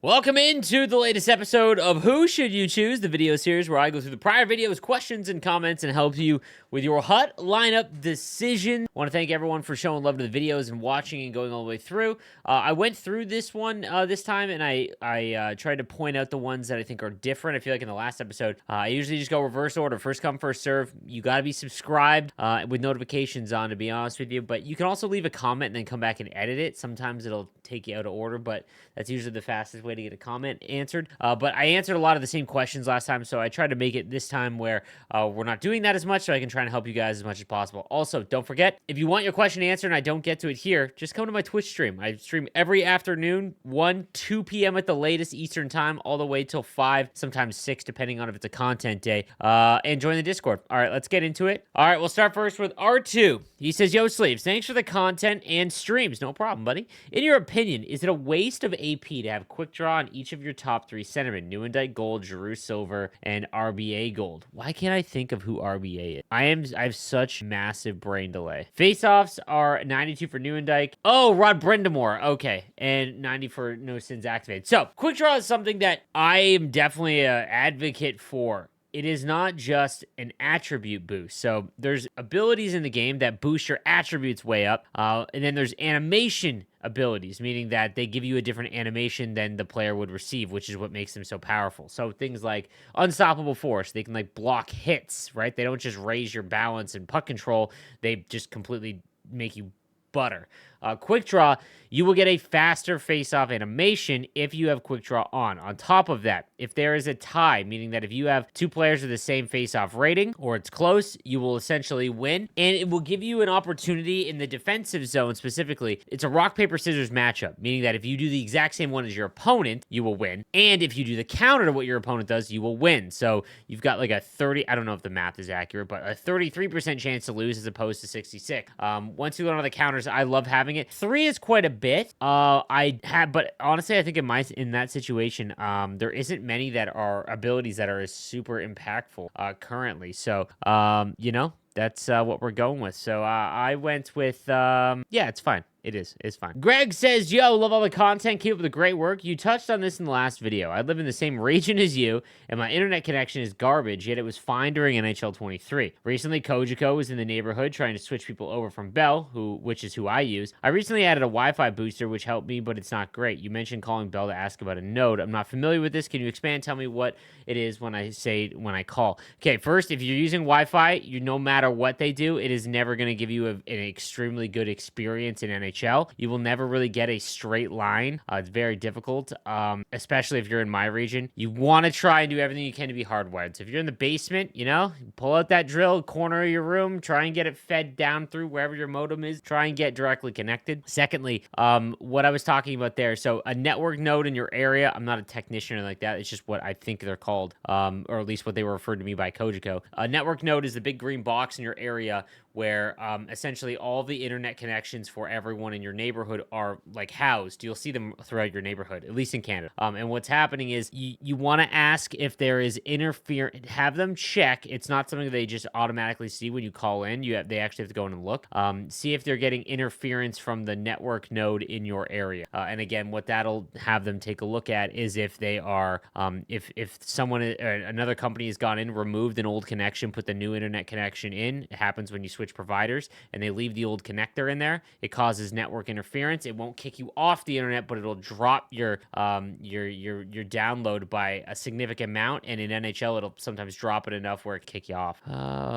Welcome into the latest episode of Who Should You Choose, the video series where I go through the prior videos, questions, and comments and help you with your HUT lineup decision. I want to thank everyone for showing love to the videos and watching and going all the way through. I went through this one this time, and I tried to point out the ones that I think are different. I feel like in the last episode, I usually just go reverse order, first come, first serve. You got to be subscribed with notifications on, to be honest with you. But you can also leave a comment and then come back and edit it. Sometimes it'll take you out of order, but that's usually the fastest way to get a comment answered. But I answered a lot of the same questions last time, so I tried to make it this time where we're not doing that as much, so I can try and help you guys as much as possible. Also, don't forget, if you want your question answered and I don't get to it here, just come to my Twitch stream. I stream every afternoon, 2 p.m. at the latest Eastern time, all the way till 5, sometimes 6, depending on if it's a content day. And join the Discord. All right, let's get into it. All right, we'll start first with R2. He says, Yo, Sleeves, thanks for the content and streams. No problem, buddy. In your opinion, is it a waste of AP to have quick draw on each of your top 3 centermen? Nieuwendyk Gold, Giroux Silver, and RBA Gold. Why can't I think of who RBA is? I have such massive brain delay. Faceoffs are 92 for Nieuwendyk. Oh, Rod Brindamore. Okay. And 90 for No Sins Activated. So, quick draw is something that I am definitely an advocate for. It is not just an attribute boost. So there's abilities in the game that boost your attributes way up. And then there's animation abilities, meaning that they give you a different animation than the player would receive, which is what makes them so powerful. So things like Unstoppable Force, they can like block hits, right? They don't just raise your balance and puck control. They just completely make you butter. Quick Draw, you will get a faster face-off animation if you have Quick Draw on. On top of that, if there is a tie, meaning that if you have 2 players with the same face-off rating, or it's close, you will essentially win, and it will give you an opportunity in the defensive zone specifically. It's a rock, paper, scissors matchup, meaning that if you do the exact same one as your opponent, you will win, and if you do the counter to what your opponent does, you will win. So you've got like a 30, I don't know if the math is accurate, but a 33% chance to lose as opposed to 66. Once you learn all the counters, I love having it. 3 is quite a bit. But honestly, I think in that situation, there isn't many that are abilities that are super impactful currently. So, that's what we're going with. So I went with, yeah, it's fine. It's fine. Greg says, yo, love all the content. Keep up the great work. You touched on this in the last video. I live in the same region as you, and my internet connection is garbage, yet it was fine during NHL 23. Recently, Kojiko was in the neighborhood trying to switch people over from Bell, which is who I use. I recently added a Wi-Fi booster, which helped me, but it's not great. You mentioned calling Bell to ask about a node. I'm not familiar with this. Can you expand? Tell me what it is when I call. Okay, first, if you're using Wi-Fi, no matter what they do, it is never going to give you an extremely good experience in NHL. You will never really get a straight line. It's very difficult, especially if you're in my region. You want to try and do everything you can to be hardwired. So if you're in the basement, pull out that drill, corner of your room, try and get it fed down through wherever your modem is. Try and get directly connected. Secondly, what I was talking about there. So a network node in your area, I'm not a technician or like that. It's just what I think they're called, or at least what they were referred to me by Kojiko. A network node is the big green box in your area where essentially all the internet connections for everyone in your neighborhood are like housed. You'll see them throughout your neighborhood, at least in Canada. And what's happening is you want to ask if there is interference. Have them check. It's not something they just automatically see when you call in. They actually have to go in and look. See if they're getting interference from the network node in your area. And again, what that'll have them take a look at is if they are, if someone, another company has gone in, removed an old connection, put the new internet connection in. It happens when you switch providers and they leave the old connector in there. It causes network interference. It won't kick you off the internet, but it'll drop your download by a significant amount. And in NHL, it'll sometimes drop it enough where it kick you off.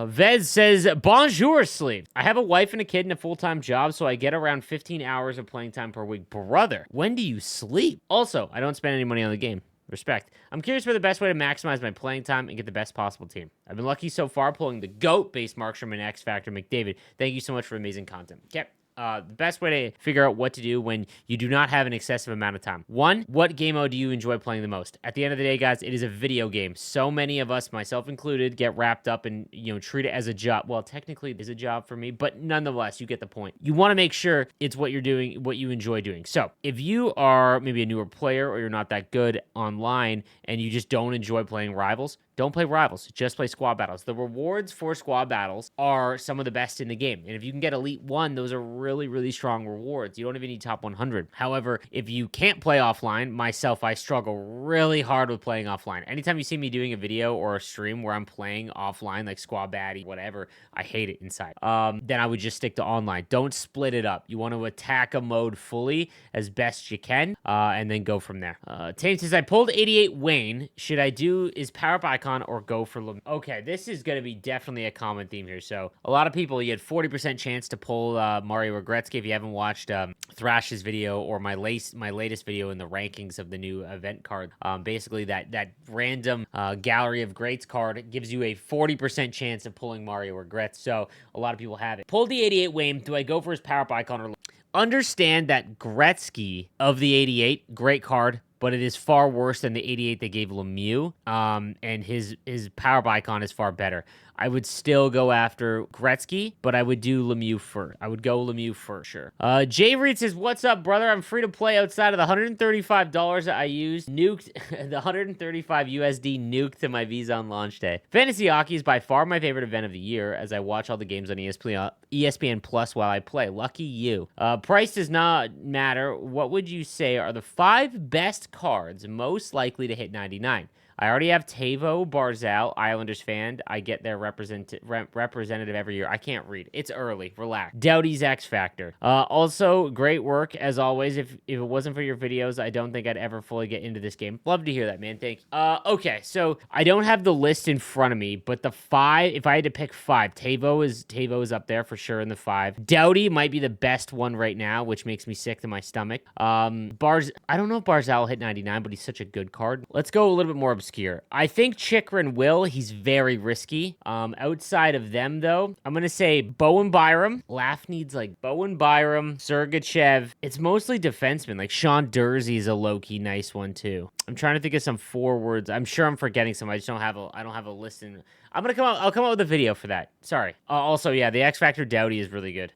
Vez says, bonjour, Sleep. I have a wife and a kid and a full-time job, so I get around 15 hours of playing time per week. Brother, when do you sleep? Also, I don't spend any money on the game. Respect. I'm curious for the best way to maximize my playing time and get the best possible team. I've been lucky so far pulling the GOAT base Markstrom and X Factor McDavid. Thank you so much for amazing content. Okay. The best way to figure out what to do when you do not have an excessive amount of time. 1, what game mode do you enjoy playing the most? At the end of the day, guys, it is a video game. So many of us, myself included, get wrapped up and treat it as a job. Well, technically it is a job for me, but nonetheless, you get the point. You want to make sure it's what you're doing, what you enjoy doing. So if you are maybe a newer player or you're not that good online and you just don't enjoy playing Rivals, Don't play rivals. Just play squad battles. The rewards for squad battles are some of the best in the game. And if you can get Elite 1, those are really, really strong rewards. You don't even need top 100. However, if you can't play offline, myself, I struggle really hard with playing offline. Anytime you see me doing a video or a stream where I'm playing offline, like squad baddie, whatever, I hate it inside. Then I would just stick to online. Don't split it up. You want to attack a mode fully as best you can, and then go from there. Tame says, I pulled 88 Wayne. Should I do is power up icon or go for Okay, this is going to be definitely a common theme here. So a lot of people, you had 40% chance to pull Mario Gretzky. If you haven't watched Thrash's video or my latest video in the rankings of the new event card, basically that random Gallery of Greats card gives you a 40% chance of pulling Mario or Gretz. So a lot of people have it. Pulled the 88 Wayne. Do I go for his power up icon or understand that Gretzky of the 88, great card, but it is far worse than the 88 they gave Lemieux, and his power up icon is far better. I would still go after Gretzky, but I would do Lemieux first. I would go Lemieux first, sure. Jay Reed says, what's up, brother? I'm free to play outside of the $135 that I used. Nuked, the 135 USD nuked to my Visa on launch day. Fantasy hockey is by far my favorite event of the year, as I watch all the games on ESPN Plus while I play. Lucky you. Price does not matter. What would you say are the 5 best cards most likely to hit 99? I already have Teuvo Barzal, Islanders fan. I get their representative every year. I can't read. It's early. Relax. Doughty's X Factor. Also, great work, as always. If it wasn't for your videos, I don't think I'd ever fully get into this game. Love to hear that, man. Thank you. Okay, so I don't have the list in front of me, but the 5, if I had to pick 5, Teuvo is up there for sure in the 5. Doughty might be the best one right now, which makes me sick to my stomach. I don't know if Barzal will hit 99, but he's such a good card. Let's go a little bit more obscure. I think Chychrun will. He's very risky. Outside of them, though, I'm going to say Bowen Byram. Laugh needs like Bowen Byram, Sergachev. It's mostly defensemen. Like Sean Dursey is a low-key nice one, too. I'm trying to think of some forwards. I'm sure I'm forgetting some. I don't have a list in. I'll come out with a video for that. Sorry. Also, yeah, the X Factor Doughty is really good.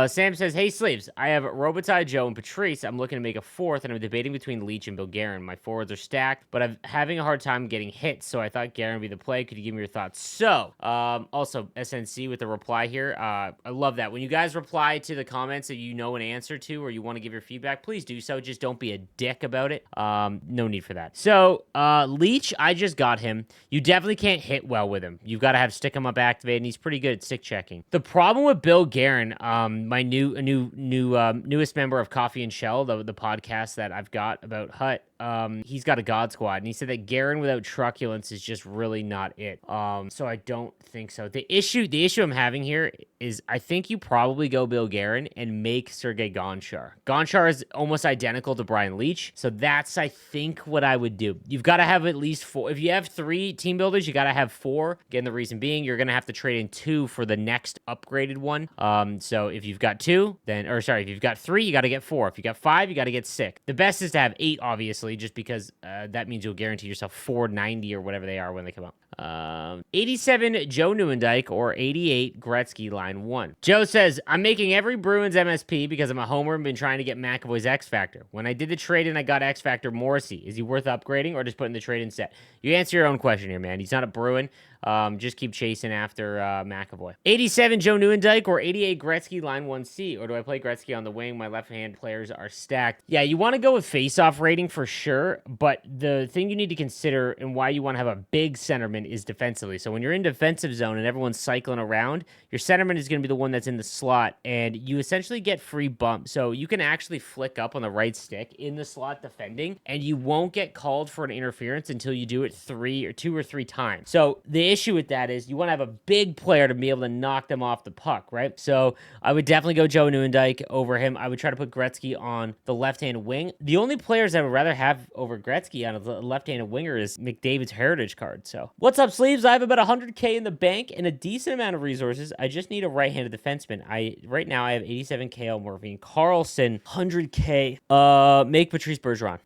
Sam says, hey, Sleeves, I have Robitaille, Joe, and Patrice. I'm looking to make a 4th, and I'm debating between Leach and Bill Guerin. My forwards are stacked, but I'm having a hard time getting hits, so I thought Guerin would be the play. Could you give me your thoughts? So, also, SNC with the reply here. I love that. When you guys reply to the comments that you know an answer to or you want to give your feedback, please do so. Just don't be a dick about it. No need for that. So, Leach, I just got him. You definitely can't hit well with him. You've got to have stick him up activated, and he's pretty good at stick checking. The problem with Bill Guerin, my newest member of Coffee and Shell, the podcast that I've got about Hut, he's got a God Squad, and he said that Guerin without Truculence is just really not it. So I don't think so. The issue I'm having here is I think you probably go Bill Guerin and make Sergei Gonchar. Gonchar is almost identical to Brian Leach, so that's, I think, what I would do. You've got to have at least 4. If you have 3 team builders, you got to have 4. Again, the reason being, you're going to have to trade in 2 for the next upgraded one. So if you've got 2, if you've got 3, you got to get 4. If you got 5, you got to get 6. The best is to have 8, obviously, just because that means you'll guarantee yourself 490 or whatever they are when they come out. 87 Joe Newendike or 88 Gretzky line 1. Joe says, I'm making every Bruins MSP because I'm a homer and been trying to get McAvoy's X Factor. When I did the trade and I got X Factor Morrissey, is he worth upgrading or just putting the trade instead? You answer your own question here, man. He's not a Bruin. Just keep chasing after McAvoy. 87 Joe Newendike or 88 Gretzky line 1C, or do I play Gretzky on the wing? My left-hand players are stacked. Yeah, you want to go with face-off rating for sure, but the thing you need to consider and why you want to have a big centerman is defensively. So when you're in defensive zone and everyone's cycling around, your centerman is going to be the one that's in the slot, and you essentially get free bump. So you can actually flick up on the right stick in the slot defending, and you won't get called for an interference until you do it 2 or 3 times. So the issue with that is you want to have a big player to be able to knock them off the puck, right? So I would definitely go Joe Newendike over him. I would try to put Gretzky on the left-hand wing. The only players I would rather have over Gretzky on a left-handed winger is McDavid's Heritage card. So what's up, Sleeves? I have about 100K in the bank and a decent amount of resources. I just need a right-handed defenseman. Right now I have 87K on Morphine. Carlson, 100K. Make Patrice Bergeron.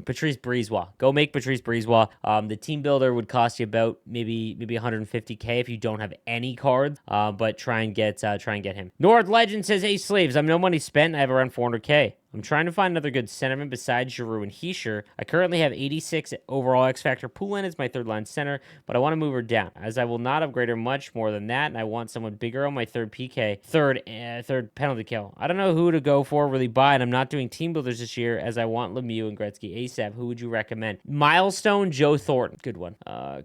Patrice Brisebois. Go make Patrice Brisebois. The team builder would cost you about maybe 150K if you don't have any cards, but try and get him. Nord Legend says, hey, Slaves, I'm no money spent. I have around 400K. I'm trying to find another good centerman besides Giroux and Heischer. I currently have 86 overall X Factor. Poulin is my third line center, but I want to move her down, as I will not upgrade her much more than that, and I want someone bigger on my third PK, third penalty kill. I don't know who to go for, really buy, and I'm not doing team builders this year, as I want Lemieux and Gretzky ASAP. Who would you recommend? Milestone, Joe Thornton. Good one.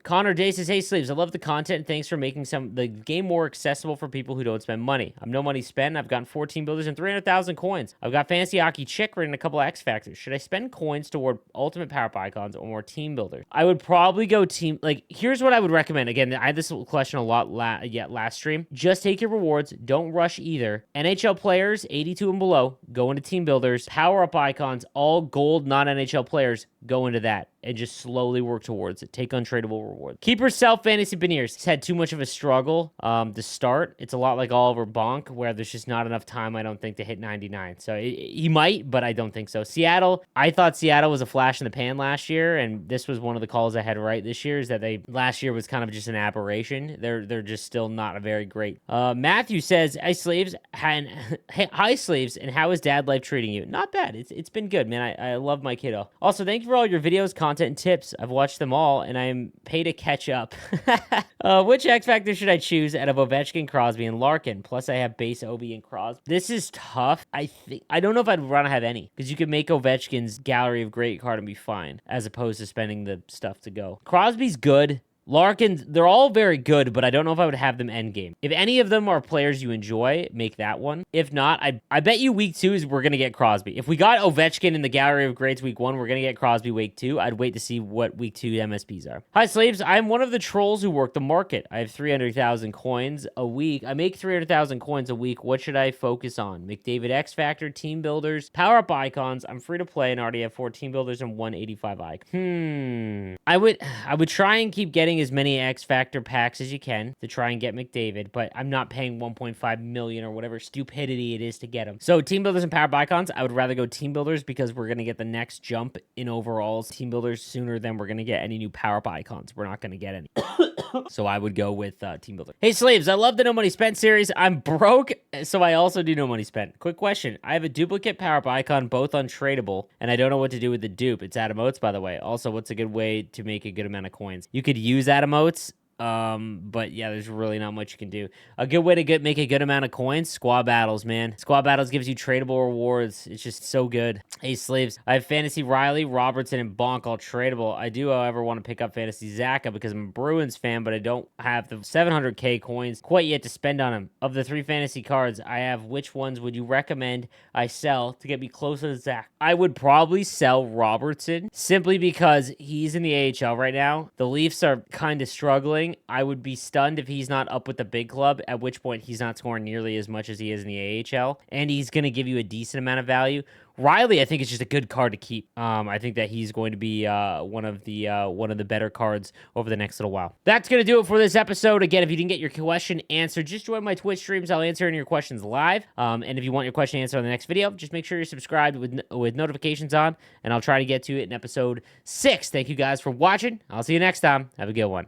Connor Day says, hey, Sleeves, I love the content, and thanks for making the game more accessible for people who don't spend money. I'm no money spent. I've gotten 14 builders and 300,000 coins. I've got Fantasy Hockey Chick and a couple of X Factors. Should I spend coins toward Ultimate Power Up Icons or more team builders? I would probably go team. Like, here's what I would recommend. Again, I had this question a lot last stream. Just take your rewards. Don't rush either. NHL players, 82 and below, go into team builders. Power Up Icons, all gold non-NHL players, go into that and just slowly work towards it. Take untradeable rewards. Keep yourself Fantasy Beniers. He's had too much of a struggle to start. It's a lot like Oliver Bonk, where there's just not enough time, I don't think, to hit 99. So he might, but I don't think so. Seattle, I thought Seattle was a flash in the pan last year, and this was one of the calls I had right this year, is that last year was kind of just an aberration. They're just still not a very great. Matthew says, hi Sleeves, hi Sleeves, and how is dad life treating you? Not bad. It's been good, man. I love my kiddo. Also, thank you for all your videos, content, and tips. I've watched them all, and I'm paid to catch up. Which X Factor should I choose out of Ovechkin, Crosby, and Larkin? Plus, I have base Obi and Crosby. This is tough. I don't know if I'd want to have any, because you could make Ovechkin's Gallery of Great card and be fine, as opposed to spending the stuff to go. Crosby's good. Larkin, they're all very good, but I don't know if I would have them end game. If any of them are players you enjoy, make that one. If not, I bet you week 2 is we're going to get Crosby. If we got Ovechkin in the Gallery of Greats week 1, we're going to get Crosby week 2. I'd wait to see what week 2 MSPs are. Hi, Slaves. I'm one of the trolls who work the market. I have 300,000 coins a week. I make 300,000 coins a week. What should I focus on? McDavid X Factor, team builders, power up icons. I'm free to play and already have 4 team builders and 185 icon. I would try and keep getting as many X Factor packs as you can to try and get McDavid, but I'm not paying 1.5 million or whatever stupidity it is to get him. So team builders and power up icons, I would rather go team builders, because we're going to get the next jump in overalls team builders sooner than we're going to get any new power up icons. We're not going to get any. So I would go with team builder. Hey Slaves, I love the No Money Spent series. I'm broke, so I also do No Money Spent. Quick question. I have a duplicate power up icon, both untradeable, and I don't know what to do with the dupe. It's Adam Oates, by the way. Also, what's a good way to make a good amount of coins? You could use Adam Oates. But yeah, there's really not much you can do. A good way to make a good amount of coins, squad battles, man. Squad battles gives you tradable rewards. It's just so good. Hey, Slaves, I have Fantasy Riley, Robertson, and Bonk all tradable. I do, however, want to pick up Fantasy Zaka because I'm a Bruins fan, but I don't have the 700k coins quite yet to spend on him. Of the 3 fantasy cards I have, which ones would you recommend I sell to get me closer to Zach? I would probably sell Robertson, simply because he's in the AHL right now. The Leafs are kind of struggling. I would be stunned if he's not up with the big club, at which point he's not scoring nearly as much as he is in the AHL, and he's going to give you a decent amount of value. Riley, I think, is just a good card to keep. I think that he's going to be one of the better cards over the next little while. That's going to do it for this episode. Again, if you didn't get your question answered, just join my Twitch streams. I'll answer any of your questions live. And if you want your question answered on the next video, just make sure you're subscribed with notifications on, and I'll try to get to it in episode 6. Thank you guys for watching. I'll see you next time. Have a good one.